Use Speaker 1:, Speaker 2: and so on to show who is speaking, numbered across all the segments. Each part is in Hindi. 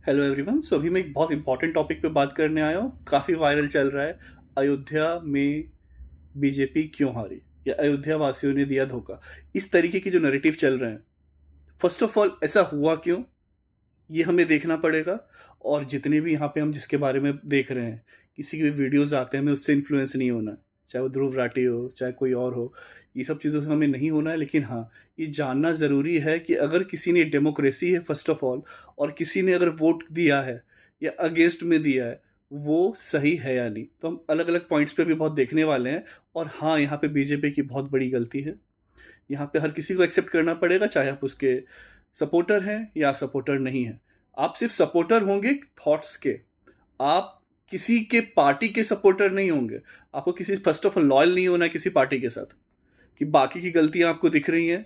Speaker 1: Hello everyone. सो अभी मैं एक बहुत इंपॉर्टेंट टॉपिक पे बात करने आया हूँ। काफ़ी वायरल चल रहा है। अयोध्या में बीजेपी क्यों हारी, या अयोध्या वासियों ने दिया धोखा। इस तरीके के जो नैरेटिव चल रहे हैं, फर्स्ट ऑफ ऑल ऐसा हुआ क्यों, ये हमें देखना पड़ेगा। और जितने भी यहाँ पे हम जिसके बारे में देख रहे हैं, किसी के भी वीडियोस आते हैं, हमें उससे इन्फ्लुएंस नहीं होना है। चाहे वो ध्रुव राठी हो, चाहे कोई और हो, ये सब चीज़ों से हमें नहीं होना है। लेकिन हाँ, ये जानना ज़रूरी है कि अगर किसी ने डेमोक्रेसी है फर्स्ट ऑफ ऑल, और किसी ने अगर वोट दिया है या अगेंस्ट में दिया है, वो सही है या नहीं। तो हम अलग अलग पॉइंट्स पे भी बहुत देखने वाले हैं। और हाँ, यहाँ पे बीजेपी की बहुत बड़ी गलती है। यहाँ पे हर किसी को एक्सेप्ट करना पड़ेगा, चाहे आप उसके सपोर्टर हैं या आप सपोर्टर नहीं हैं। आप सिर्फ सपोर्टर होंगे थॉट्स के, आप किसी के पार्टी के सपोर्टर नहीं होंगे। आपको किसी फर्स्ट ऑफ ऑल लॉयल नहीं होना है किसी पार्टी के साथ, कि बाकी की गलतियां आपको दिख रही हैं,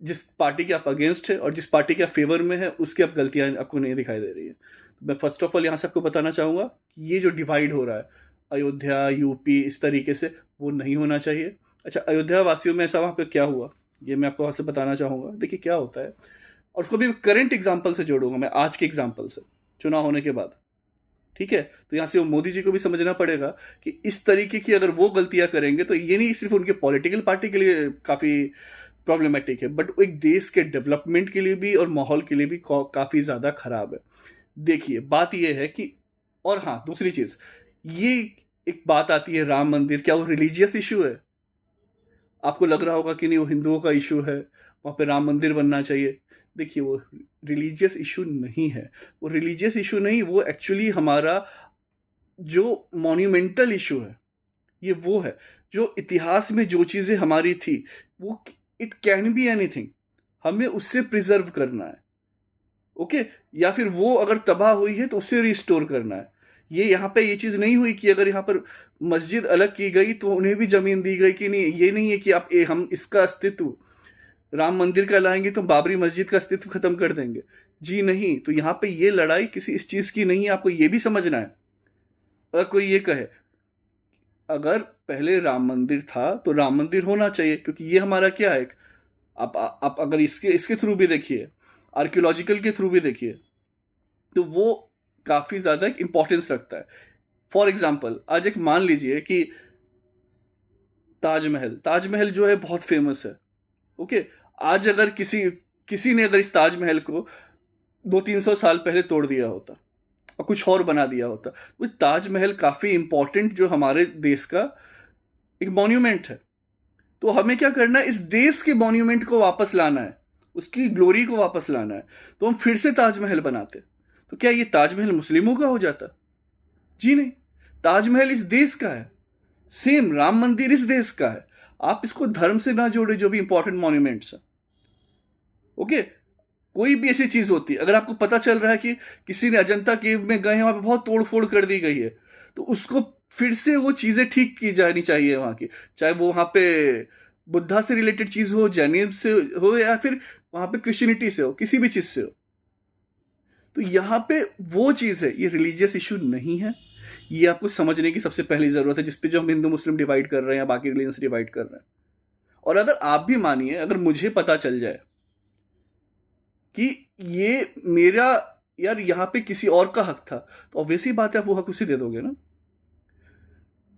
Speaker 1: जिस पार्टी के आप अगेंस्ट है और जिस पार्टी के आप फेवर में है उसकी आप गलतियां आपको नहीं दिखाई दे रही है। तो मैं फर्स्ट ऑफ ऑल यहाँ से आपको बताना चाहूंगा कि ये जो डिवाइड हो रहा है अयोध्या यूपी इस तरीके से, वो नहीं होना चाहिए। अच्छा, अयोध्या वासियों में ऐसा वहाँ पे क्या हुआ, ये मैं आपको वहाँ से बताना चाहूंगा। देखिए क्या होता है, और उसको भी करंट एग्जाम्पल से जोड़ूंगा मैं, आज के एग्जाम्पल से, चुनाव होने के बाद। ठीक है, तो यहाँ से वो मोदी जी को भी समझना पड़ेगा कि इस तरीके की अगर वो गलतियां करेंगे तो ये नहीं सिर्फ उनके पॉलिटिकल पार्टी के लिए काफी प्रॉब्लमेटिक है, बट एक देश के डेवलपमेंट के लिए भी और माहौल के लिए भी काफी ज्यादा खराब है। देखिए बात ये है कि, और हाँ दूसरी चीज, ये एक बात आती है राम मंदिर, क्या वो रिलीजियस इशू है? आपको लग रहा होगा कि नहीं वो हिंदुओं का इशू है, वहां पे राम मंदिर बनना चाहिए। देखिए वो रिलीजियस इशू नहीं है। वो रिलीजियस इशू नहीं, वो एक्चुअली हमारा जो मॉन्यूमेंटल इशू है, ये वो है। जो इतिहास में जो चीजें हमारी थी, वो इट कैन बी एनीथिंग, हमें उससे प्रिजर्व करना है। ओके, या फिर वो अगर तबाह हुई है तो उसे रिस्टोर करना है। ये यहाँ पे ये चीज नहीं हुई कि अगर यहाँ पर मस्जिद अलग की गई तो उन्हें भी जमीन दी गई कि नहीं। ये नहीं है कि आप हम इसका अस्तित्व राम मंदिर का लाएंगे तो बाबरी मस्जिद का अस्तित्व खत्म कर देंगे। जी नहीं। तो यहाँ पे ये लड़ाई किसी इस चीज की नहीं है, आपको ये भी समझना है। अगर कोई ये कहे अगर पहले राम मंदिर था तो राम मंदिर होना चाहिए, क्योंकि ये हमारा क्या है, आप अगर इसके इसके थ्रू भी देखिए, आर्कियोलॉजिकल के थ्रू भी देखिए, तो वो काफी ज्यादा एक इंपॉर्टेंस रखता है। फॉर एग्जाम्पल, आज एक मान लीजिए कि ताजमहल ताजमहल जो है बहुत फेमस है। ओके, आज अगर किसी किसी ने अगर इस ताजमहल को 200-300 साल पहले तोड़ दिया होता और कुछ और बना दिया होता, वो ताजमहल काफी इंपॉर्टेंट जो हमारे देश का एक मॉन्यूमेंट है। तो हमें क्या करना है, इस देश के मॉन्यूमेंट को वापस लाना है, उसकी ग्लोरी को वापस लाना है। तो हम फिर से ताजमहल बनाते, तो क्या ये ताजमहल मुस्लिमों का हो जाता? जी नहीं। ताजमहल इस देश का है, सेम राम मंदिर इस देश का है। आप इसको धर्म से ना जोड़े, जो भी इंपॉर्टेंट मॉन्यूमेंट्स है। ओके, कोई भी ऐसी चीज होती है, अगर आपको पता चल रहा है कि किसी ने अजंता केव में गए हैं, वहां पे बहुत तोड़ फोड़ कर दी गई है, तो उसको फिर से वो चीजें ठीक की जानी चाहिए वहां की। चाहे वो वहां पे बुद्धा से रिलेटेड चीज हो, जैनिज्म से हो, या फिर वहां पे क्रिश्चियनिटी से हो, किसी भी चीज से हो। तो यहाँ पे वो चीज है, ये रिलीजियस इशू नहीं है। ये आपको समझने की सबसे पहली जरूरत है, जिसपे जो हम हिंदू मुस्लिम डिवाइड कर रहे हैं या बाकी रिलीजन डिवाइड कर रहे हैं। और अगर आप भी मानिए, अगर मुझे पता चल जाए कि ये मेरा, यार यहाँ पे किसी और का हक था, तो ऑब्वियसली बात है आप वो हक उसे दे दोगे ना।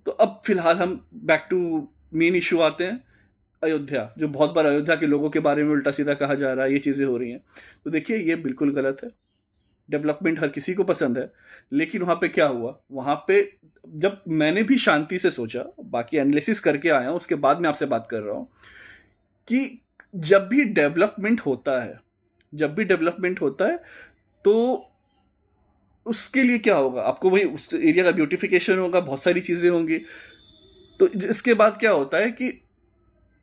Speaker 1: तो अब फिलहाल हम बैक टू मेन इशू आते हैं। अयोध्या, जो बहुत बार अयोध्या के लोगों के बारे में उल्टा सीधा कहा जा रहा है, ये चीजें हो रही हैं। तो देखिए ये बिल्कुल गलत है। डेवलपमेंट हर किसी को पसंद है, लेकिन वहां पे क्या हुआ, वहां पे जब मैंने भी शांति से सोचा, बाकी एनालिसिस करके आया हूं, उसके बाद मैं आपसे बात कर रहा हूं कि जब भी डेवलपमेंट होता है, जब भी डेवलपमेंट होता है, तो उसके लिए क्या होगा, आपको वही उस एरिया का ब्यूटिफिकेशन होगा, बहुत सारी चीजें होंगी। तो इसके बाद क्या होता है कि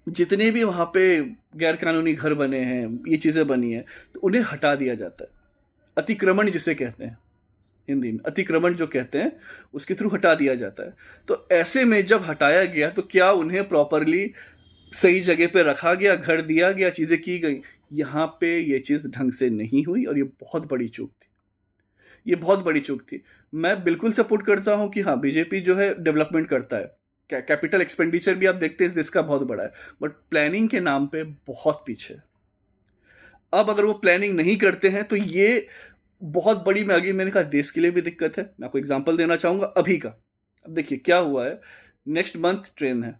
Speaker 1: जितने भी वहां पे गैर कानूनी घर बने हैं, ये चीजें बनी हैं, तो उन्हें हटा दिया जाता है। अतिक्रमण जिसे कहते हैं, हिंदी में अतिक्रमण जो कहते हैं, उसके थ्रू हटा दिया जाता है। तो ऐसे में जब हटाया गया, तो क्या उन्हें प्रॉपरली सही जगह पे रखा गया, घर दिया गया, चीजें की गई? यहाँ पे ये चीज ढंग से नहीं हुई, और ये बहुत बड़ी चूक थी। ये बहुत बड़ी चूक थी। मैं बिल्कुल सपोर्ट करता हूं कि हाँ, बीजेपी जो है डेवलपमेंट करता है, कैपिटल एक्सपेंडिचर भी आप देखते हैं इस देश का बहुत बड़ा है, बट प्लानिंग के नाम पे बहुत पीछे है। अब अगर वो प्लानिंग नहीं करते हैं, तो ये बहुत बड़ी में आगे मैंने कहा देश के लिए भी दिक्कत है। मैं आपको एग्जांपल देना चाहूंगा अभी का। अब देखिए क्या हुआ है, नेक्स्ट मंथ ट्रेन है,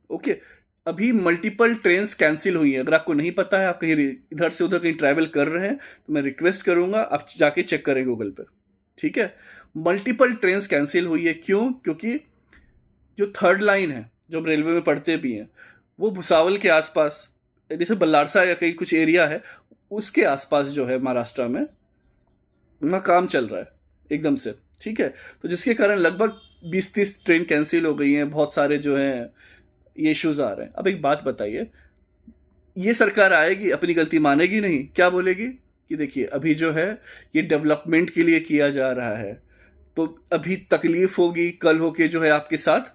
Speaker 1: ओके, अभी मल्टीपल ट्रेन्स कैंसिल हुई हैं। अगर आपको नहीं पता है, आप कहीं इधर से उधर कहीं ट्रैवल कर रहे हैं, तो मैं रिक्वेस्ट करूंगा आप जाके चेक करें गूगल पे, ठीक है। मल्टीपल ट्रेन्स कैंसिल हुई है, क्यों? क्योंकि जो थर्ड लाइन है, जो हम रेलवे में पढ़ते भी हैं, वो भुसावल के आसपास, जैसे बल्लारसा या कहीं कुछ एरिया है, उसके आसपास जो है महाराष्ट्र में, वहाँ काम चल रहा है एकदम से, ठीक है। तो जिसके कारण लगभग 20-30 ट्रेन कैंसिल हो गई हैं, बहुत सारे जो हैं ये इश्यूज आ रहे हैं। अब एक बात बताइए, ये सरकार आएगी अपनी गलती मानेगी नहीं, क्या बोलेगी कि देखिए अभी जो है ये डेवलपमेंट के लिए किया जा रहा है, तो अभी तकलीफ होगी, कल होके जो है आपके साथ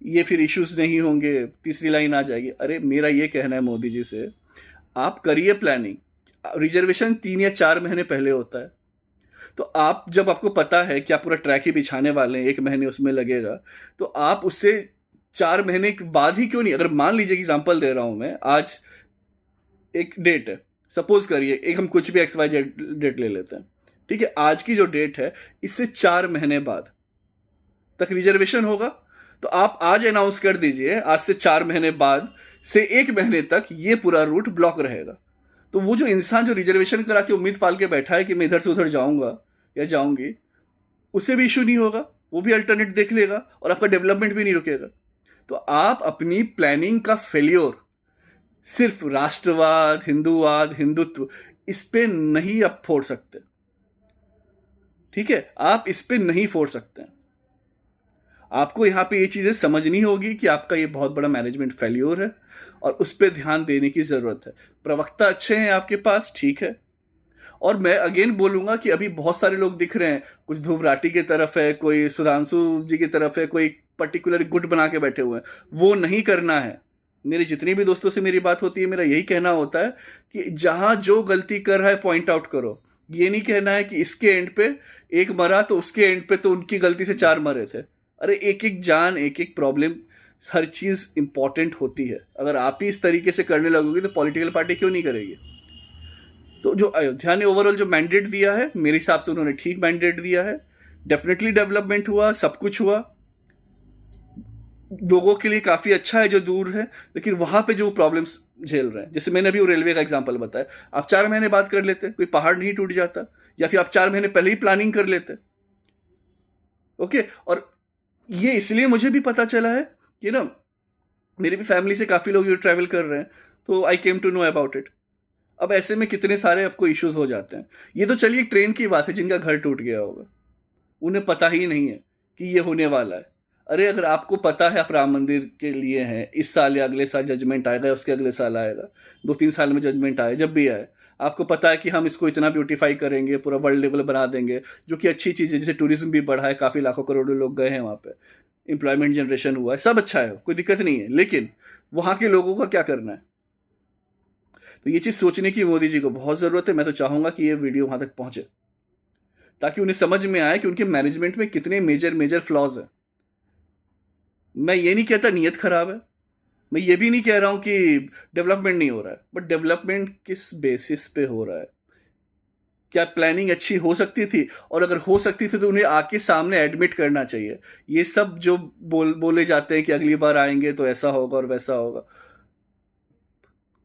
Speaker 1: ये फिर इश्यूज नहीं होंगे, तीसरी लाइन आ जाएगी। अरे मेरा ये कहना है मोदी जी से, आप करिए प्लानिंग। रिजर्वेशन 3 या 4 महीने पहले होता है, तो आप जब आपको पता है कि आप पूरा ट्रैक ही बिछाने वाले हैं, 1 महीने उसमें लगेगा, तो आप उससे 4 महीने के बाद ही क्यों नहीं, अगर मान लीजिए एग्जांपल दे रहा हूं मैं, आज एक डेट है, सपोज करिए एक हम कुछ भी XYZ डेट ले लेते हैं, ठीक है, आज की जो डेट है इससे 4 महीने बाद तक रिजर्वेशन होगा, तो आप आज अनाउंस कर दीजिए आज से 4 महीने बाद से 1 महीने तक ये पूरा रूट ब्लॉक रहेगा। तो वो जो इंसान जो रिजर्वेशन करा के उम्मीद पाल के बैठा है कि मैं इधर से उधर जाऊंगा या जाऊंगी, उससे भी इशू नहीं होगा, वो भी अल्टरनेट देख लेगा और आपका डेवलपमेंट भी नहीं रुकेगा। तो आप अपनी प्लानिंग का फेल्योर सिर्फ राष्ट्रवाद, हिंदूवाद, हिंदुत्व, इस पे नहीं आप फोड़ सकते, ठीक है, आप इस पे नहीं फोड़ सकते। आपको यहां पे ये चीजें समझनी होगी कि आपका ये बहुत बड़ा मैनेजमेंट फेल्योर है और उस पर ध्यान देने की जरूरत है। प्रवक्ता अच्छे हैं आपके पास, ठीक है, और मैं अगेन बोलूंगा कि अभी बहुत सारे लोग दिख रहे हैं, कुछ ध्रुव राठी की तरफ है, कोई सुधांशु जी की तरफ है, कोई पर्टिकुलर गुट बना के बैठे हुए हैं, वो नहीं करना है। मेरे जितनी भी दोस्तों से मेरी बात होती है, मेरा यही कहना होता है कि जहां जो गलती कर रहा है पॉइंट आउट करो। ये नहीं कहना है कि इसके एंड पे एक मरा तो उसके एंड पे तो उनकी गलती से 4 मरे थे। अरे एक एक जान, एक एक प्रॉब्लम, हर चीज इंपॉर्टेंट होती है। अगर आप ही इस तरीके से करने लगोगे तो पॉलिटिकल पार्टी क्यों नहीं करेगी? तो जो अयोध्या ने ओवरऑल जो मैंडेट दिया है, मेरे हिसाब से उन्होंने ठीक मैंडेट दिया है। डेफिनेटली डेवलपमेंट हुआ, सब कुछ हुआ, लोगों के लिए काफी अच्छा है जो दूर है, लेकिन वहां पे जो प्रॉब्लम्स झेल रहे हैं, जैसे मैंने अभी वो रेलवे का एग्जांपल बताया, आप 4 महीने बाद कर लेते, कोई पहाड़ नहीं टूट जाता, या फिर आप 4 महीने पहले ही प्लानिंग कर लेते, ओके। और ये इसलिए मुझे भी पता चला है कि ना, मेरी भी फैमिली से काफी लोग ट्रैवल कर रहे हैं, तो I came to know about it. अब ऐसे में कितने सारे आपको इश्यूज हो जाते हैं। ये तो चलिए ट्रेन की बात है, जिनका घर टूट गया होगा, उन्हें पता ही नहीं है कि ये होने वाला है। अरे अगर आपको पता है आप राम मंदिर के लिए हैं, इस साल या अगले साल जजमेंट आएगा, उसके अगले साल आएगा, 2-3 साल में जजमेंट आए, जब भी आए, आपको पता है कि हम इसको इतना ब्यूटीफाई करेंगे, पूरा वर्ल्ड लेवल बना देंगे, जो कि अच्छी चीज़ है, जैसे टूरिज्म भी बढ़ा है, काफ़ी लाखों करोड़ों लोग गए हैं वहाँ पे, एम्प्लॉयमेंट जनरेशन हुआ है, सब अच्छा है, कोई दिक्कत नहीं है, लेकिन वहाँ के लोगों का क्या करना है? तो ये चीज़ सोचने की मोदी जी को बहुत ज़रूरत है। मैं तो चाहूँगा कि ये वीडियो वहाँ तक पहुँचे, ताकि उन्हें समझ में आए कि उनके मैनेजमेंट में कितने मेजर मेजर फ्लॉज हैं। मैं ये नहीं कहता नीयत खराब है, मैं ये भी नहीं कह रहा हूँ कि डेवलपमेंट नहीं हो रहा है, बट डेवलपमेंट किस बेसिस पे हो रहा है? क्या प्लानिंग अच्छी हो सकती थी? और अगर हो सकती थी तो उन्हें आके सामने एडमिट करना चाहिए। ये सब जो बोले जाते हैं कि अगली बार आएंगे तो ऐसा होगा और वैसा होगा,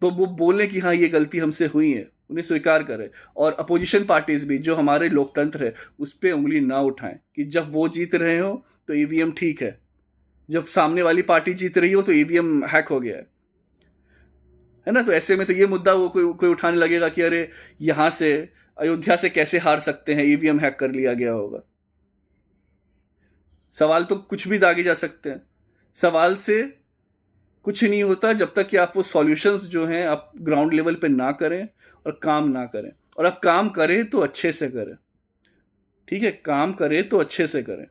Speaker 1: तो वो बोले कि हाँ ये गलती हमसे हुई है, उन्हें स्वीकार करें। और अपोजिशन पार्टीज भी, जो हमारे लोकतंत्र है, उस पर उंगली ना उठाएं कि जब वो जीत रहे हो तो ईवीएम ठीक है, जब सामने वाली पार्टी जीत रही हो तो ईवीएम हैक हो गया है ना। तो ऐसे में तो ये मुद्दा वो कोई उठाने लगेगा कि अरे यहां से अयोध्या से कैसे हार सकते हैं, ईवीएम हैक कर लिया गया होगा। सवाल तो कुछ भी दागे जा सकते हैं, सवाल से कुछ नहीं होता जब तक कि आप वो सॉल्यूशंस जो हैं आप ग्राउंड लेवल पे ना करें और काम ना करें। और आप काम करें तो अच्छे से करें, ठीक है, काम करें तो अच्छे से करें,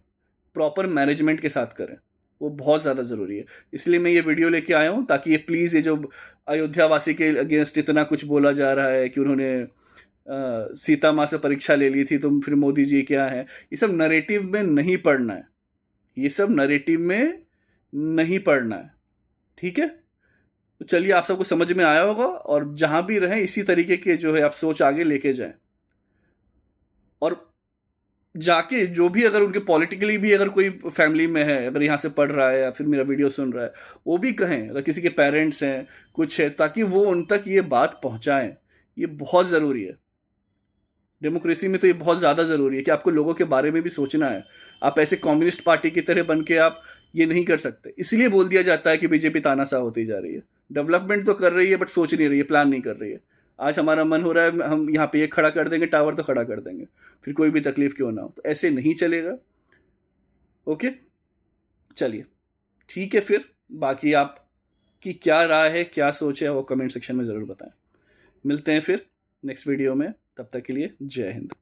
Speaker 1: प्रॉपर मैनेजमेंट के साथ करें, वो बहुत ज़्यादा ज़रूरी है। इसलिए मैं ये वीडियो लेके आया हूँ, ताकि ये प्लीज़, ये जो अयोध्या वासी के अगेंस्ट इतना कुछ बोला जा रहा है कि उन्होंने सीता माँ से परीक्षा ले ली थी तो फिर मोदी जी क्या है, ये सब नरेटिव में नहीं पढ़ना है, ये सब नरेटिव में नहीं पढ़ना है, ठीक है। तो चलिए, आप सबको समझ में आया होगा, और जहां भी रहें इसी तरीके के जो है आप सोच आगे लेके जाएं। और जाके जो भी अगर उनके पॉलिटिकली भी अगर कोई फैमिली में है, अगर यहाँ से पढ़ रहा है या फिर मेरा वीडियो सुन रहा है, वो भी कहें, अगर किसी के पेरेंट्स हैं, कुछ है, ताकि वो उन तक ये बात पहुंचाएं। ये बहुत ज़रूरी है। डेमोक्रेसी में तो ये बहुत ज़्यादा ज़रूरी है कि आपको लोगों के बारे में भी सोचना है। आप ऐसे कम्युनिस्ट पार्टी की तरह बन के आप ये नहीं कर सकते। इसीलिए बोल दिया जाता है कि बीजेपी तानाशाह होती जा रही है। डेवलपमेंट तो कर रही है बट सोच नहीं रही है, प्लान नहीं कर रही है। आज हमारा मन हो रहा है हम यहाँ पे ये खड़ा कर देंगे, टावर तो खड़ा कर देंगे, फिर कोई भी तकलीफ क्यों ना हो। तो ऐसे नहीं चलेगा। ओके, चलिए ठीक है फिर। बाकी आपकी क्या राय है, क्या सोच है, वो कमेंट सेक्शन में ज़रूर बताएं। मिलते हैं फिर नेक्स्ट वीडियो में। तब तक के लिए जय हिंद।